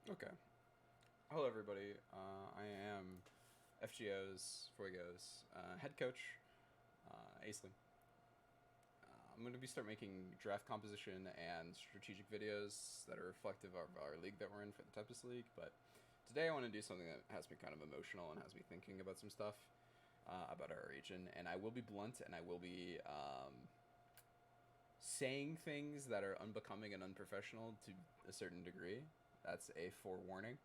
Okay. Hello, everybody. I am FGO's Fuego's head coach, Aisling. I'm going to be start making draft composition and strategic videos that are reflective of our league that we're in for the Tempest League. But today I want to do something that has me kind of emotional and has me thinking about some stuff about our region. And I will be blunt and I will be saying things that are unbecoming and unprofessional to a certain degree. That's a forewarning.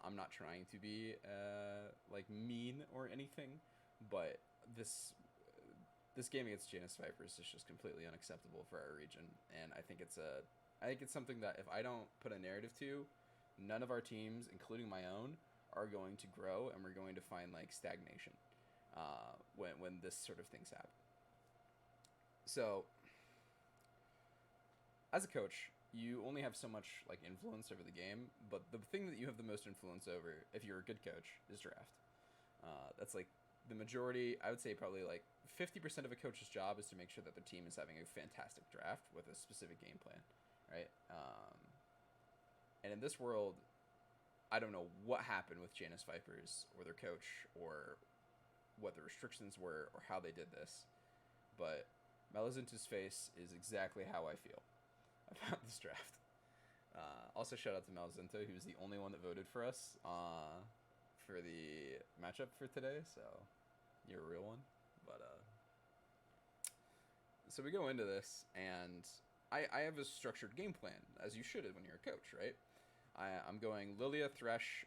I'm not trying to be like mean or anything, but this game against Janus Vipers is just completely unacceptable for our region, and I think it's something that if I don't put a narrative to, none of our teams, including my own, are going to grow, and we're going to find like stagnation when this sort of things happen. So as a coach, you only have so much like influence over the game, but the thing that you have the most influence over, if you're a good coach, is draft. That's like the majority. I would say probably like 50% of a coach's job is to make sure that the team is having a fantastic draft with a specific game plan, right? And in this world, I don't know what happened with Janus Vipers or their coach or what the restrictions were or how they did this, but Malazinta's face is exactly how I feel about this draft. Also, shout out to Malzinto, who's the only one that voted for us for the matchup for today. So you're a real one. But so we go into this, and I have a structured game plan, as you should when you're a coach, right? I'm going Lilia, Thresh,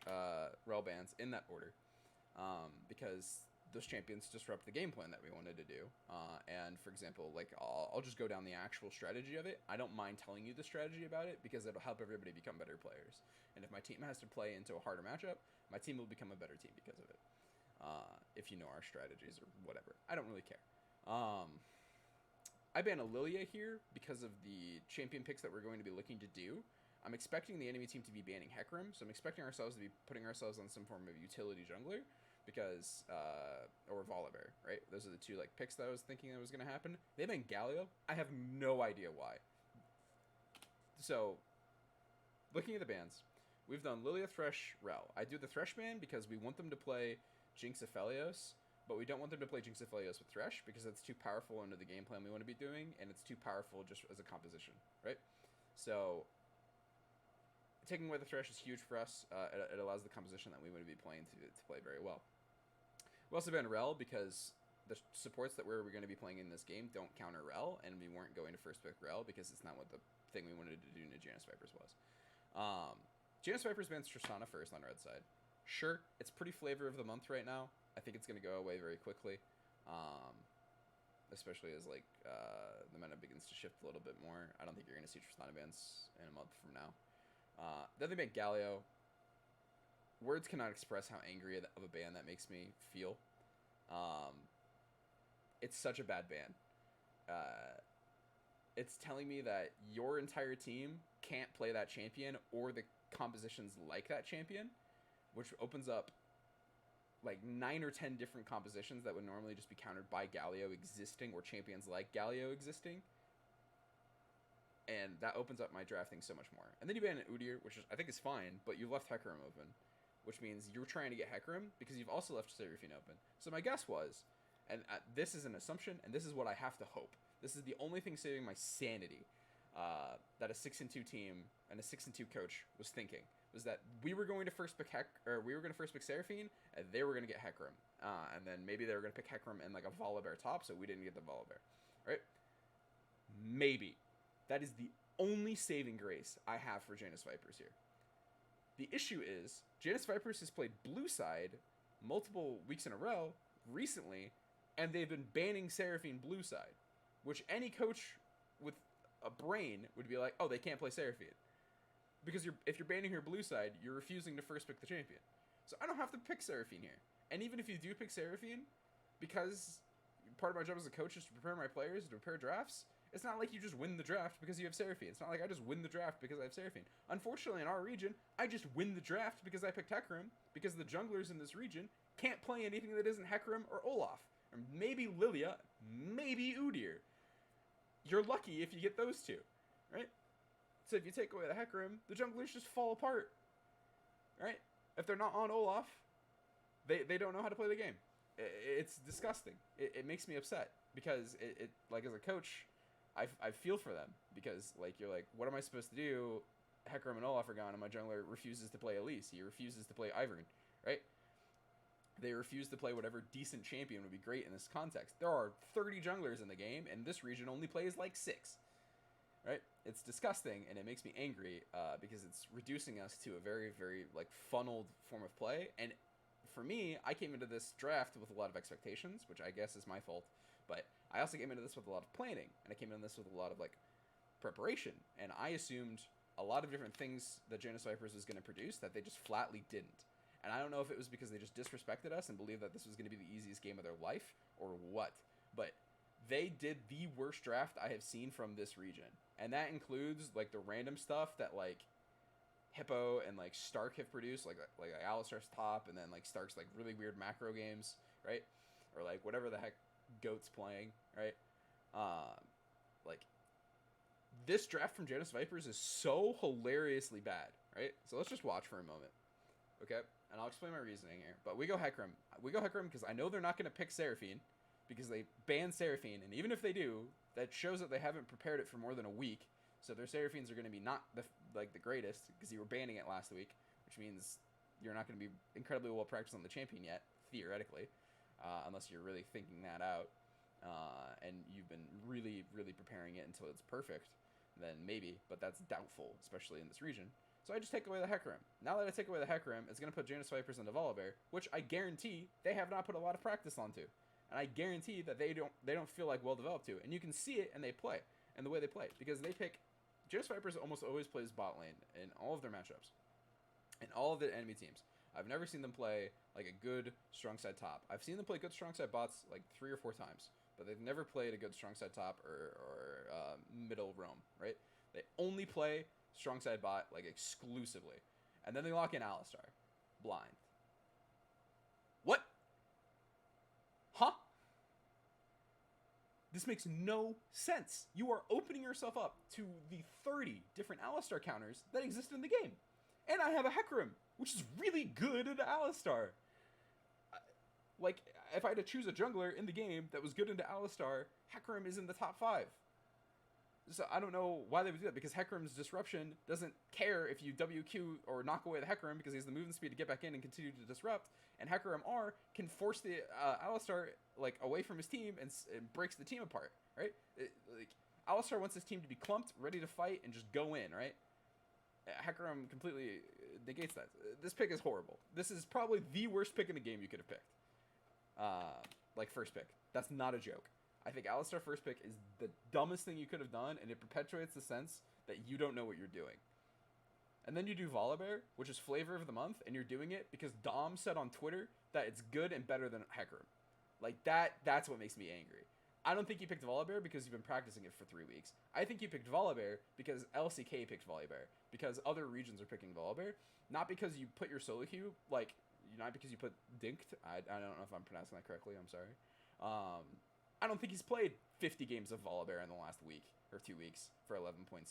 Relbans in that order, because those champions disrupt the game plan that we wanted to do. And for example, like I'll just go down the actual strategy of it. I don't mind telling you the strategy about it because it'll help everybody become better players. And if my team has to play into a harder matchup, my team will become a better team because of it. If you know our strategies or whatever, I don't really care. I ban a Lilia here because of the champion picks that we're going to be looking to do. I'm expecting the enemy team to be banning Hecarim, so I'm expecting ourselves to be putting ourselves on some form of utility jungler because or Volibear, right? Those are the two like picks that I was thinking that was going to happen. They ban Galio. I have no idea why. So, looking at the bans, we've done Lilia, Thresh, Rel. I do the Thresh ban because we want them to play Jinx Aphelios, but we don't want them to play Jinx Aphelios with Thresh because that's too powerful under the game plan we want to be doing, and it's too powerful just as a composition, right? So taking away the Thresh is huge for us. It allows the composition that we want to be playing to play very well. We also banned Rel because the supports that we're going to be playing in this game don't counter Rel, and we weren't going to first pick Rel because it's not what the thing we wanted to do in Janus Vipers was. Janus Vipers bans Tristana first on red side. Sure, it's pretty flavor of the month right now. I think it's going to go away very quickly, especially as like the meta begins to shift a little bit more. I don't think you're going to see Tristana bans in a month from now. Then they ban Galio. Words cannot express how angry of a ban that makes me feel. It's such a bad ban. Uh, it's telling me that your entire team can't play that champion or the compositions like that champion, which opens up like 9 or 10 different compositions that would normally just be countered by Galio existing or champions like Galio existing. And that opens up my drafting so much more. And then you ban an Udyr, which I think is fine, but you left Hecarim open, which means you're trying to get Hecarim because you've also left Seraphine open. So my guess was, and this is an assumption, and this is what I have to hope. This is the only thing saving my sanity that a 6-2 team and a 6-2 coach was thinking was that we were going to first pick we were going to first pick Seraphine, and they were going to get Hecarim, and then maybe they were going to pick Hecarim and like a Volibear top, so we didn't get the Volibear, right? Maybe. That is the only saving grace I have for Janus Vipers here. The issue is Janus Vipers has played blue side multiple weeks in a row recently, and they've been banning Seraphine blue side, which any coach with a brain would be like, oh, they can't play Seraphine. Because if you're banning her blue side, you're refusing to first pick the champion. So I don't have to pick Seraphine here. And even if you do pick Seraphine, because part of my job as a coach is to prepare my players, to prepare drafts, it's not like you just win the draft because you have Seraphine. It's not like I just win the draft because I have Seraphine. Unfortunately, in our region, I just win the draft because I picked Hecarim, because the junglers in this region can't play anything that isn't Hecarim or Olaf. Or maybe Lilia, maybe Udyr. You're lucky if you get those two, right? So if you take away the Hecarim, the junglers just fall apart. right? If they're not on Olaf, they don't know how to play the game. It's disgusting. It makes me upset because it like as a coach, I feel for them because like you're like, what am I supposed to do? Hecarim and Olaf are gone, and my jungler refuses to play Elise. He refuses to play Ivern, right? They refuse to play whatever decent champion would be great in this context. There are 30 junglers in the game, and this region only plays like 6. Right? It's disgusting, and it makes me angry because it's reducing us to a very, very like funneled form of play. And for me, I came into this draft with a lot of expectations, which I guess is my fault. But I also came into this with a lot of planning, and I came into this with a lot of like preparation. And I assumed a lot of different things that Janus Vipers was going to produce that they just flatly didn't. And I don't know if it was because they just disrespected us and believed that this was going to be the easiest game of their life or what. But they did the worst draft I have seen from this region. And that includes like the random stuff that like Hippo and like Stark have produced, like Alistar's top, and then like Stark's like really weird macro games, right? Or like whatever the heck Goat's playing, right? Like this draft from Janus Vipers is so hilariously bad, right? So let's just watch for a moment, okay? And I'll explain my reasoning here. But we go Hecarim. We go Hecarim because I know they're not going to pick Seraphine because they banned Seraphine, and even if they do, that shows that they haven't prepared it for more than a week. So their Seraphines are going to be not the greatest because you were banning it last week, which means you're not going to be incredibly well practiced on the champion yet, theoretically, unless you're really thinking that out, and you've been really, really preparing it until it's perfect. Then maybe, but that's doubtful, especially in this region. So I just take away the Hecarim. Now that I take away the Hecarim, it's going to put Janus Vipers into Volibear, which I guarantee they have not put a lot of practice onto. And I guarantee that they don't feel like well developed to. And you can see it and they play. And the way they play. Because they pick Janus Vipers almost always plays bot lane in all of their matchups. In all of the enemy teams. I've never seen them play like a good strong side top. I've seen them play good strong side bots like 3 or 4 times. But they've never played a good strong side top or middle roam, right? They only play strong side bot like exclusively. And then they lock in Alistar. Blind. What? Huh? This makes no sense. You are opening yourself up to the 30 different Alistar counters that exist in the game. And I have a Hecarim, which is really good at Alistar. Like, if I had to choose a jungler in the game that was good into Alistar, Hecarim is in the top 5. So I don't know why they would do that, because Hecarim's disruption doesn't care if you WQ or knock away the Hecarim because he has the movement speed to get back in and continue to disrupt. And Hecarim R can force the Alistar like away from his team and breaks the team apart, right? Like Alistar wants his team to be clumped, ready to fight, and just go in, right? Hecarim completely negates that. This pick is horrible. This is probably the worst pick in the game you could have picked. Like first pick. That's not a joke. I think Alistar first pick is the dumbest thing you could have done, and it perpetuates the sense that you don't know what you're doing. And then you do Volibear, which is flavor of the month, and you're doing it because Dom said on Twitter that it's good and better than Hecarim. Like that's what makes me angry. I don't think you picked Volibear because you've been practicing it for 3 weeks. I think you picked Volibear because LCK picked Volibear, because other regions are picking Volibear, not because you put your solo queue, like, not because you put Dinked. I don't know if I'm pronouncing that correctly, I'm sorry. I don't think he's played 50 games of Volibear in the last week or 2 weeks for 11.6.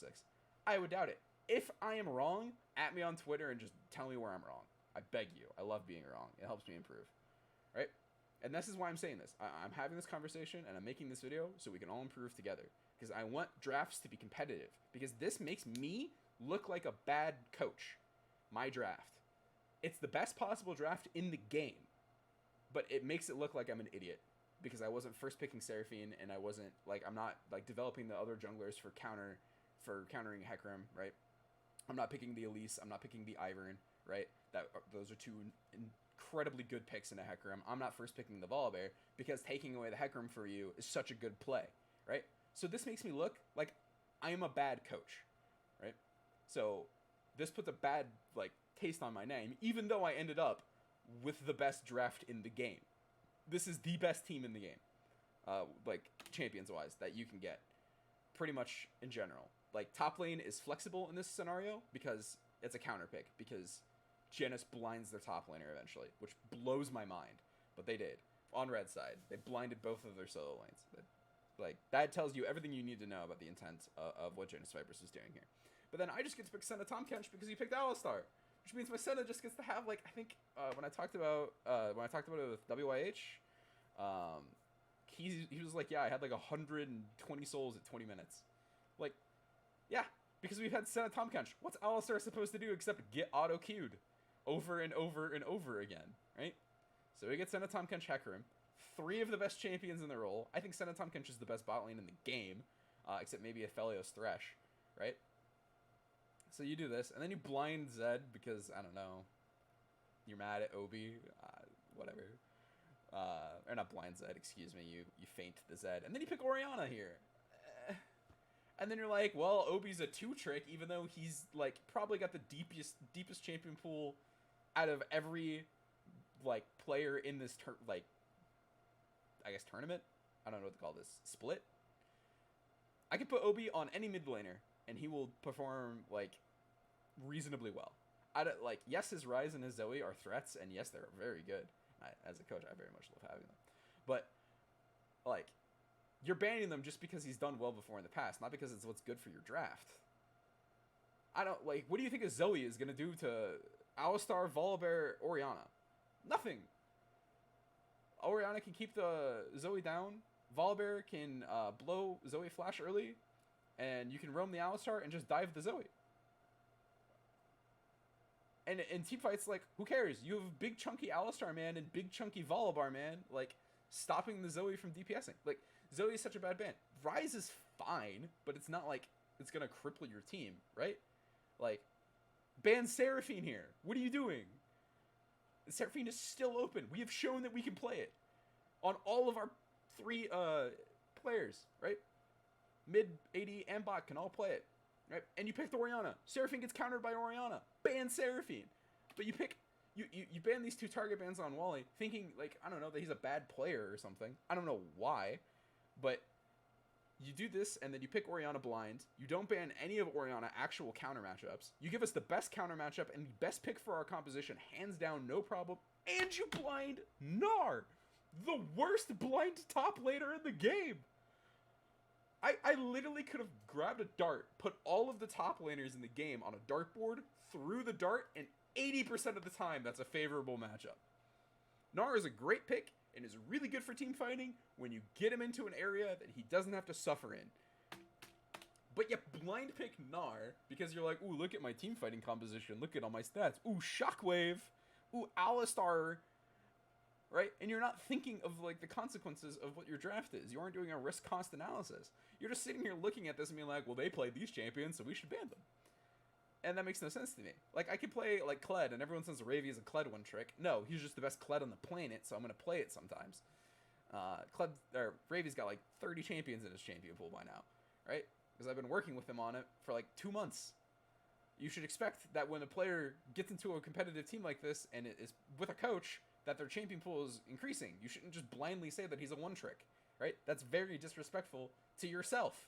I would doubt it. If I am wrong, at me on Twitter and just tell me where I'm wrong. I beg you. I love being wrong. It helps me improve. Right? And this is why I'm saying this. I'm having this conversation and I'm making this video so we can all improve together. Because I want drafts to be competitive. Because this makes me look like a bad coach. My draft. It's the best possible draft in the game. But it makes it look like I'm an idiot. Because I wasn't first picking Seraphine, and I wasn't, like, I'm not, like, developing the other junglers for countering Hecarim, right? I'm not picking the Elise, I'm not picking the Ivern, right? Those are 2 incredibly good picks in a Hecarim. I'm not first picking the Volibear, because taking away the Hecarim for you is such a good play, right? So this makes me look like I am a bad coach, right? So this puts a bad, like, taste on my name, even though I ended up with the best draft in the game. This is the best team in the game, like champions-wise, that you can get, pretty much in general. Like top lane is flexible in this scenario because it's a counter pick, because Janus blinds their top laner eventually, which blows my mind. But they did on red side. They blinded both of their solo lanes. Like that tells you everything you need to know about the intent of what Janus Vipers is doing here. But then I just get to pick Senna Tom Kench because he picked Alistar. which means my Senna just gets to have like, I think when I talked about it with WYH, he was like, yeah, I had like 120 souls at 20 minutes. Like, yeah, because we've had Senna Tomkench. What's Alistar supposed to do except get auto queued over and over and over again, right? So we get Senna Tomkench Hecarim, 3 of the best champions in the role. I think Senna Tomkench is the best bot lane in the game, except maybe Aphelios Thresh, right? So you do this, and then you blind Zed because, I don't know, you're mad at Obi, whatever. Or not blind Zed, excuse me, you feint the Zed. And then you pick Orianna here. And then you're like, well, Obi's a 2-trick, even though he's, like, probably got the deepest champion pool out of every, like, player in this, tournament? I don't know what to call this. Split? I could put Obi on any mid laner, and he will perform, like, reasonably well. Yes, his Ryze and his Zoe are threats, and yes, they're very good. As a coach, I very much love having them. But, like, you're banning them just because he's done well before in the past, not because it's what's good for your draft. What do you think a Zoe is going to do to Alistar, Volibear, Orianna? Nothing. Orianna can keep the Zoe down. Volibear can blow Zoe flash early, and you can roam the Alistar and just dive the Zoe. And in teamfights, like, who cares? You have big chunky Alistar, man, and big chunky Volibear, man, like, stopping the Zoe from DPSing. Like, Zoe is such a bad ban. Ryze is fine, but it's not like it's going to cripple your team, right? Like, ban Seraphine here. What are you doing? Seraphine is still open. We have shown that we can play it on all of our 3 players, right? Mid, AD, and bot can all play it, right? And you picked Orianna. Seraphine gets countered by Orianna. Ban Seraphine. But you pick... You ban these 2 target bans on Wally, thinking, like, I don't know, that he's a bad player or something. I don't know why. But you do this, and then you pick Orianna blind. You don't ban any of Orianna actual counter matchups. You give us the best counter matchup and the best pick for our composition, hands down, no problem. And you blind Gnar, the worst blind top laner in the game. I literally could have grabbed a dart, put all of the top laners in the game on a dartboard, threw the dart, and 80% of the time, that's a favorable matchup. Gnar is a great pick and is really good for team fighting when you get him into an area that he doesn't have to suffer in. But you blind pick Gnar because you're like, ooh, look at my team fighting composition. Look at all my stats. Ooh, Shockwave. Ooh, Alistar. Right? And you're not thinking of, like, the consequences of what your draft is. You aren't doing a risk-cost analysis. You're just sitting here looking at this and being like, well, they played these champions, so we should ban them. And that makes no sense to me. Like, I could play, like, Kled, and everyone says Ravi is a Kled 1-trick. No, he's just the best Kled on the planet, so I'm going to play it sometimes. Ravi's got, like, 30 champions in his champion pool by now, right? Because I've been working with him on it for, like, 2 months. You should expect that when a player gets into a competitive team like this, and it is with a coach, that their champion pool is increasing. You shouldn't just blindly say that he's a 1-trick, right? That's very disrespectful to yourself.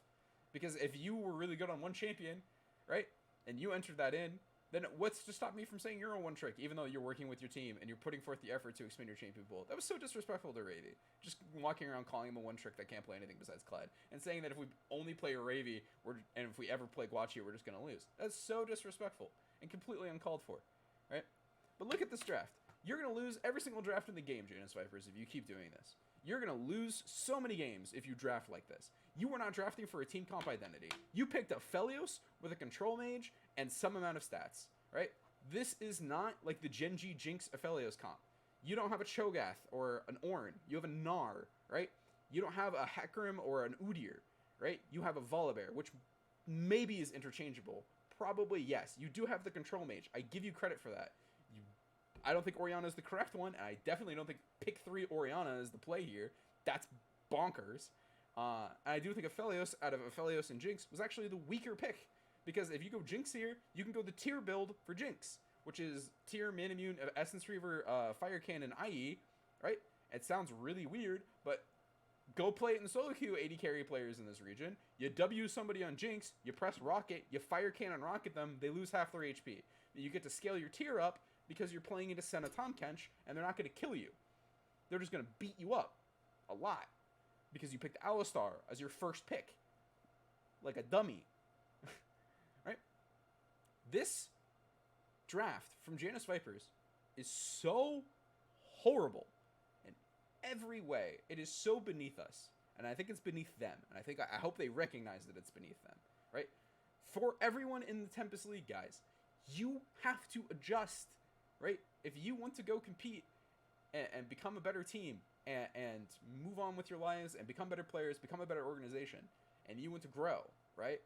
Because if you were really good on one champion, right, and you entered that in, then what's to stop me from saying you're a 1-trick, even though you're working with your team and you're putting forth the effort to expand your champion pool? That was so disrespectful to Ravi. Just walking around calling him a 1-trick that can't play anything besides Kled, and saying that if we only play Ravi, and if we ever play Guachio, we're just going to lose. That's so disrespectful and completely uncalled for, right? But look at this draft. You're going to lose every single draft in the game, Janus Vipers, if you keep doing this. You're going to lose so many games if you draft like this. You were not drafting for a team comp identity. You picked a Aphelios with a control mage and some amount of stats, right? This is not like the Genji Jinx Aphelios comp. You don't have a Cho'Gath or an Ornn. You have a Gnar, right? You don't have a Hecarim or an Udyr, right? You have a Volibear, which maybe is interchangeable. Probably yes. You do have the control mage. I give you credit for that. I don't think Orianna is the correct one, and I definitely don't think pick 3 Orianna is the play here. That's bonkers. And I do think Aphelios, out of Aphelios and Jinx, was actually the weaker pick. Because if you go Jinx here, you can go the tier build for Jinx, which is tier Manimmune, Essence Reaver, Fire Cannon, IE, right? It sounds really weird, but go play it in solo queue, 80 carry players in this region. You W somebody on Jinx, you press Rocket, you Fire Cannon Rocket them, they lose half their HP. You get to scale your tier up, because you're playing into Senna Tomkench, and they're not going to kill you. They're just going to beat you up a lot. Because you picked Alistar as your first pick. Like a dummy. Right? This draft from Janus Vipers is so horrible in every way. It is so beneath us, and I think it's beneath them. And I hope they recognize that it's beneath them, right? For everyone in the Tempest League, guys, you have to adjust, right? If you want to go compete and become a better team and move on with your lives and become better players, become a better organization, and you want to grow, right?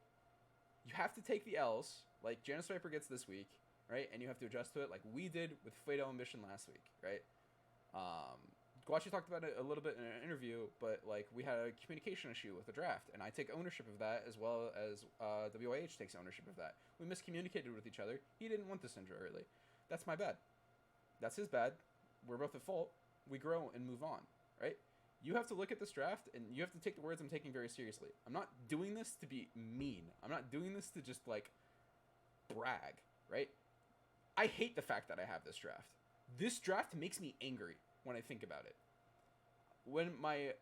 You have to take the L's, like Janus Viper gets this week, right? And you have to adjust to it like we did with Fatal Ambition last week, right? Guachi talked about it a little bit in an interview, but like we had a communication issue with the draft, and I take ownership of that as well as WIH takes ownership of that. We miscommunicated with each other. He didn't want this intro early. That's my bad. That's his bad. We're both at fault. We grow and move on, right? You have to look at this draft, and you have to take the words I'm taking very seriously. I'm not doing this to be mean. I'm not doing this to just, like, brag, right? I hate the fact that I have this draft. This draft makes me angry when I think about it. When my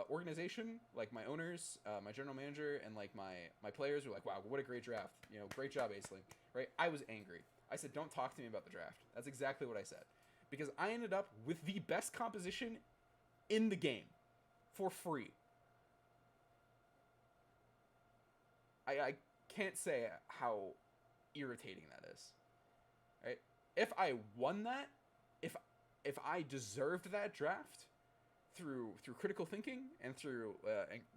organization, like my owners, my general manager, and, like, my players were like, wow, what a great draft. You know, great job, Aisling, right? I was angry. I said, don't talk to me about the draft. That's exactly what I said. Because I ended up with the best composition in the game for free. I can't say how irritating that is. Right? If I won that, if I deserved that draft through critical thinking and through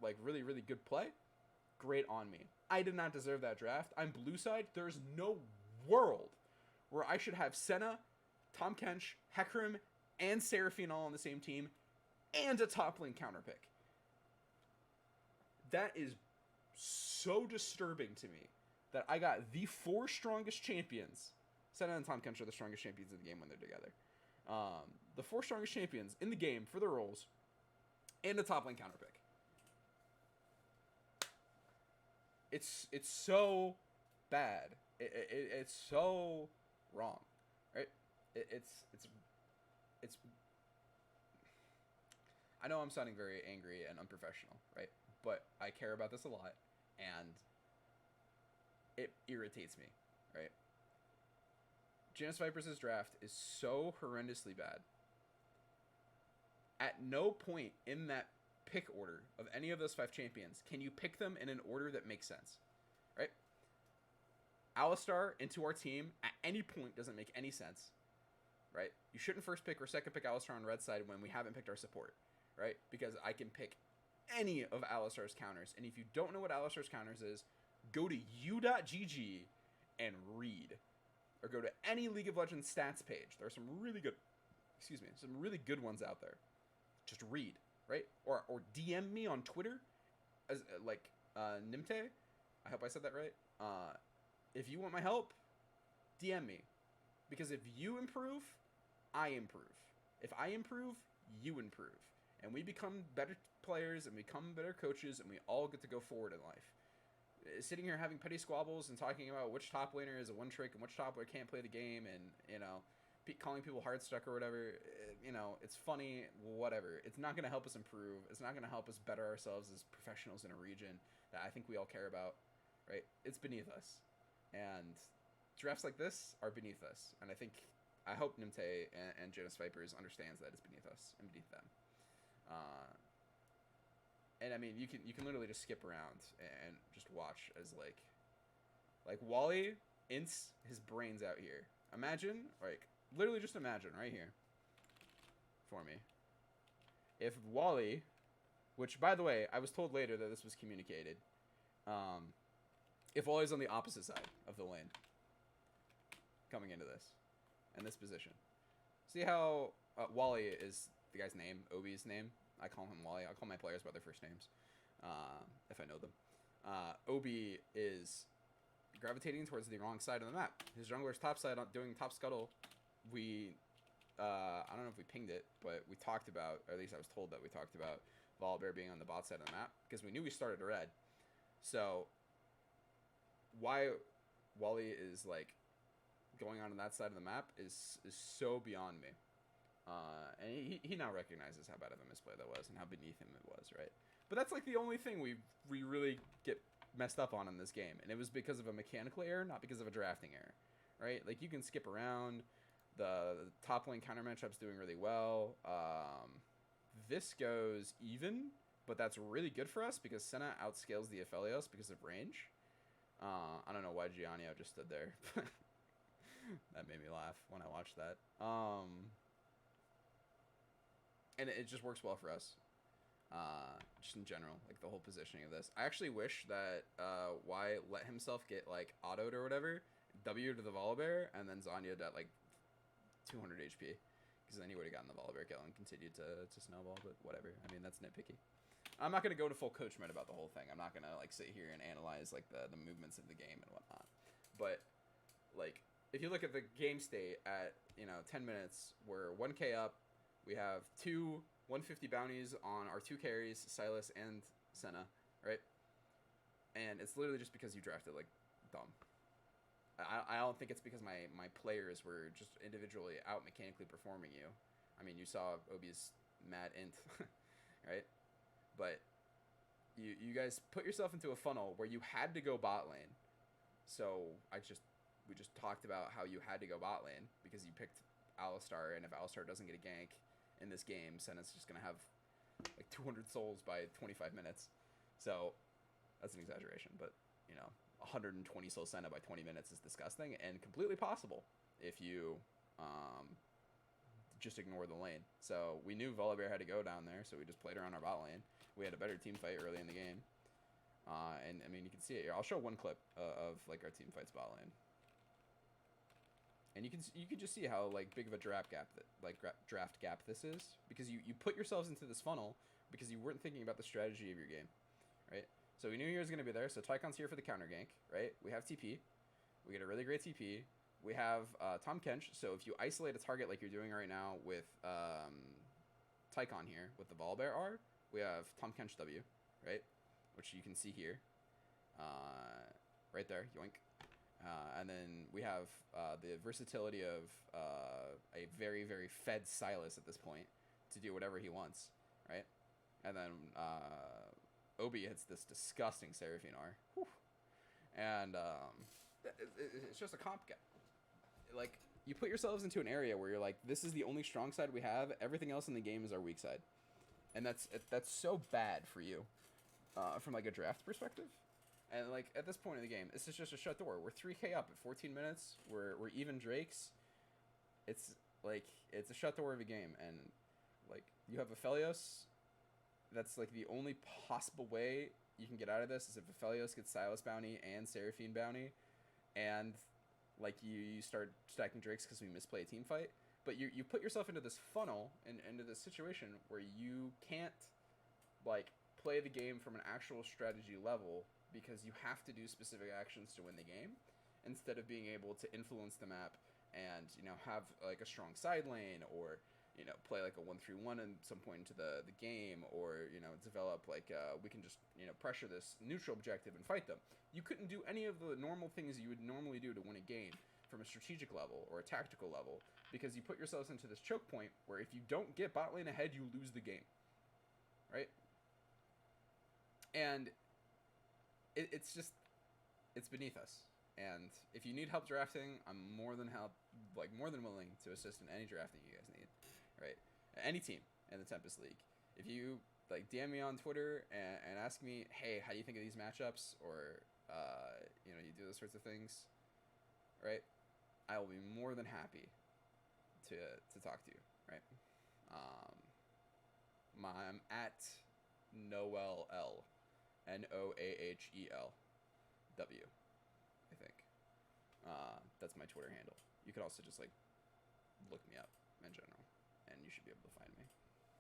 like really really good play, great on me. I did not deserve that draft. I'm blue side. There's no world where I should have Senna, Tom Kench, Hecarim, and Seraphine all on the same team, and a top lane counter pick. That is so disturbing to me that I got the 4 strongest champions. Senna and Tom Kench are the strongest champions in the game when they're together. The 4 strongest champions in the game for their roles, and a top lane counter pick. It's so bad. It's so wrong, right? It's. I know I'm sounding very angry and unprofessional, right? But I care about this a lot, and it irritates me, right? Janus Vipers' draft is so horrendously bad. At no point in that pick order of any of those 5 champions can you pick them in an order that makes sense, right? Alistar into our team at any point doesn't make any sense, right? You shouldn't first pick or second pick Alistar on red side when we haven't picked our support, right? Because I can pick any of Alistar's counters, and if you don't know what Alistar's counters is, go to u.gg and read, or go to any League of Legends stats page. There are some really good, some really good ones out there. Just read, right? Or DM me on Twitter, as like Nimte. I hope I said that right. If you want my help, DM me, because if you improve, I improve. If I improve, you improve, and we become better players and become better coaches, and we all get to go forward in life. Sitting here having petty squabbles and talking about which top laner is a one trick and which top laner can't play the game, and you know, calling people hard stuck or whatever, you know, it's funny, whatever. It's not going to help us improve. It's not going to help us better ourselves as professionals in a region that I think we all care about, right? It's beneath us, and drafts like this are beneath us, and I hope Nimte and Janus Vipers understands that it's beneath us and beneath them. And I mean, you can literally just skip around and just watch as like Wally ints his brains out here. Imagine, like, literally just imagine right here for me, if Wally, which by the way, I was told later that this was communicated, if Wally's on the opposite side of the lane coming into this, in this position. See how Wally is the guy's name, Obi's name? I call him Wally. I call my players by their first names, if I know them. Obi is gravitating towards the wrong side of the map. His jungler's top side doing top scuttle. I don't know if we pinged it, but we talked about, or at least I was told that we talked about Volibear being on the bot side of the map, because we knew we started red. So why Wally is like going on that side of the map is so beyond me. And he now recognizes how bad of a misplay that was and how beneath him it was, right? But that's like the only thing we really get messed up on in this game, and it was because of a mechanical error, not because of a drafting error, right? Like you can skip around. The top lane counter matchup's doing really well. This goes even, but that's really good for us because Senna outscales the Aphelios because of range. I don't know why Gianio just stood there. That made me laugh when I watched that. And it just works well for us. Just in general, like the whole positioning of this. I actually wish that Y let himself get like autoed or whatever, W to the Volibear, and then Zanya at like 200 HP. Because then he would have gotten the Volibear kill and continued to snowball, but whatever. I mean, that's nitpicky. I'm not going to go to full coach mode about the whole thing. I'm not going to like sit here and analyze like the movements of the game and whatnot. But like if you look at the game state at 10 minutes, we're 1k up. We have two 150 bounties on our two carries, Silas and Senna, right? And it's literally just because you drafted like dumb. I don't think it's because my players were just individually out mechanically performing you. I mean, you saw Obi's mad int, right? But you guys put yourself into a funnel where you had to go bot lane. So we just talked about how you had to go bot lane because you picked Alistar, and if Alistar doesn't get a gank in this game, Senna's just gonna have like 200 souls by 25 minutes. So that's an exaggeration, but 120 soul Senna by 20 minutes is disgusting and completely possible if you just ignore the lane. So we knew Volibear had to go down there, so we just played around our bot lane. We had a better team fight early in the game. And I mean, you can see it here. I'll show one clip of like our team fights bot lane. And you can just see how like big of a draft gap this is, because you put yourselves into this funnel because you weren't thinking about the strategy of your game, right? So we knew he was going to be there. So Tycon's here for the counter gank, right? We have TP. We get a really great TP. We have Tahm Kench. So if you isolate a target like you're doing right now with Tycon here with the Volibear R, we have Tahm Kench W, right? Which you can see here, right there, yoink. And then we have the versatility of a very, very fed Silas at this point to do whatever he wants, right? And then Obi hits this disgusting Seraphine R. Whew. And it's just a comp gap. Like, you put yourselves into an area where you're like, this is the only strong side we have. Everything else in the game is our weak side. And that's so bad for you from, like, a draft perspective. And, like, at this point in the game, this is just a shut door. We're 3k up at 14 minutes. We're even Drakes. It's, like, it's a shut door of a game. And, like, you have Aphelios. That's, like, the only possible way you can get out of this is if Aphelios gets Silas bounty and Seraphine bounty. And, like, you start stacking Drakes because we misplay a team fight. But you put yourself into this funnel and into this situation where you can't, like, play the game from an actual strategy level because you have to do specific actions to win the game instead of being able to influence the map and, have, like, a strong side lane or, play, like, a 1-3-1 at some point into the game or, develop, like, we can just, pressure this neutral objective and fight them. You couldn't do any of the normal things you would normally do to win a game from a strategic level or a tactical level because you put yourselves into this choke point where if you don't get bot lane ahead, you lose the game, right? And it's beneath us. And if you need help drafting, I'm more than willing to assist in any drafting you guys need, right? Any team in the Tempest League. If you like DM me on Twitter and ask me, hey, how do you think of these matchups, or you do those sorts of things, right? I will be more than happy to talk to you, right? I'm at Noel L. Noahel W, I think. That's my Twitter handle. You could also just, like, look me up in general, and you should be able to find me.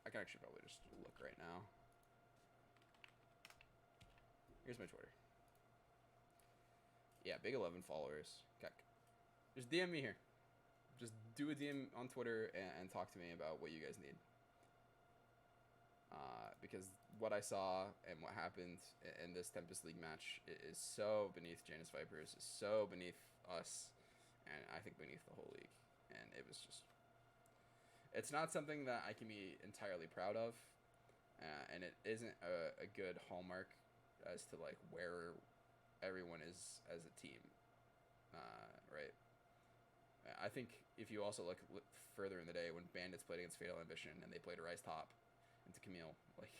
I can actually probably just look right now. Here's my Twitter. Yeah, big 11 followers. Just DM me here. Just do a DM on Twitter and talk to me about what you guys need. Because what I saw and what happened in this Tempest League match is so beneath Janus Vipers, is so beneath us, and I think beneath the whole league. And it was just... It's not something that I can be entirely proud of, and it isn't a good hallmark as to, like, where everyone is as a team, right? I think if you also look further in the day when Bandits played against Fatal Ambition and they played Rise Top into Camille, like,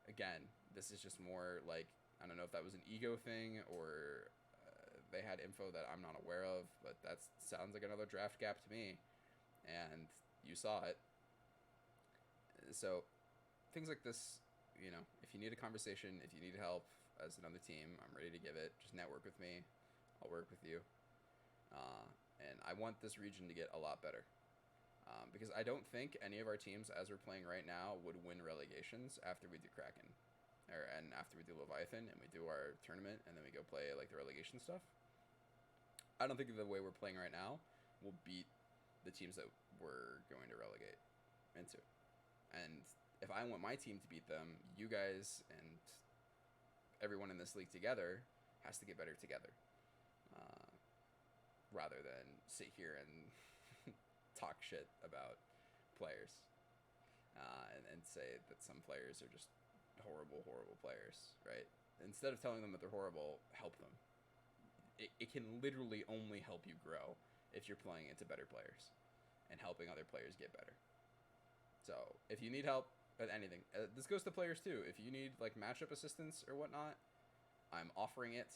again, this is just more like, I don't know if that was an ego thing or they had info that I'm not aware of, but that sounds like another draft gap to me, and you saw it. So things like this, you know, if you need a conversation, if you need help as another team, I'm ready to give it. Just network with me. I'll work with you. And I want this region to get a lot better. Because I don't think any of our teams, as we're playing right now, would win relegations after we do Kraken. And after we do Leviathan and we do our tournament and then we go play like the relegation stuff. I don't think the way we're playing right now will beat the teams that we're going to relegate into. And if I want my team to beat them, you guys and everyone in this league together has to get better together. Rather than sit here and talk shit about players. And say that some players are just horrible players, right? Instead of telling them that they're horrible, help them. It can literally only help you grow if you're playing into better players and helping other players get better. So if you need help with anything, this goes to players too. If you need like matchup assistance or whatnot, I'm offering it.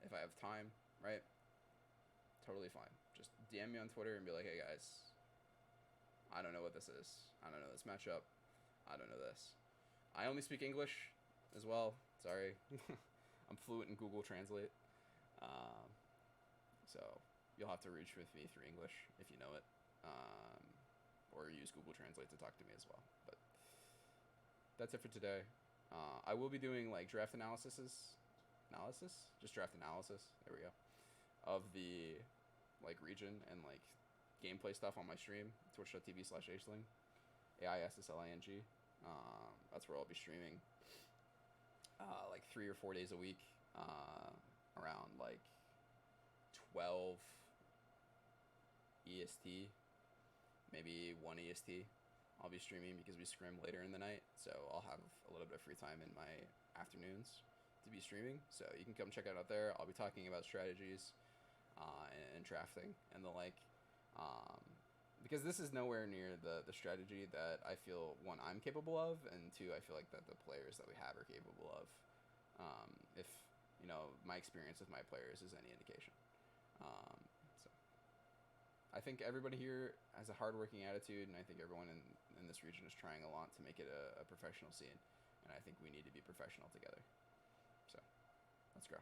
If I have time, right? Totally fine. Just DM me on Twitter and be like, hey guys, I don't know what this is. I don't know this matchup. I don't know this. I only speak English as well. Sorry. I'm fluent in Google Translate. So you'll have to reach with me through English if you know it. Or use Google Translate to talk to me as well. But that's it for today. I will be doing like draft analysis? Just draft analysis. There we go. Of the like region and like gameplay stuff on my stream, twitch.tv/Aisling. AISSLING. That's where I'll be streaming like 3 or 4 days a week, around like 12 EST, maybe 1 EST. I'll be streaming because we scrim later in the night, so I'll have a little bit of free time in my afternoons to be streaming. So you can come check it out there. I'll be talking about strategies and drafting and the like. Because this is nowhere near the strategy that I feel, one, I'm capable of, and two, I feel like that the players that we have are capable of. If, you know, my experience with my players is any indication. So I think everybody here has a hardworking attitude, and I think everyone in this region is trying a lot to make it a professional scene. And I think we need to be professional together. So let's go.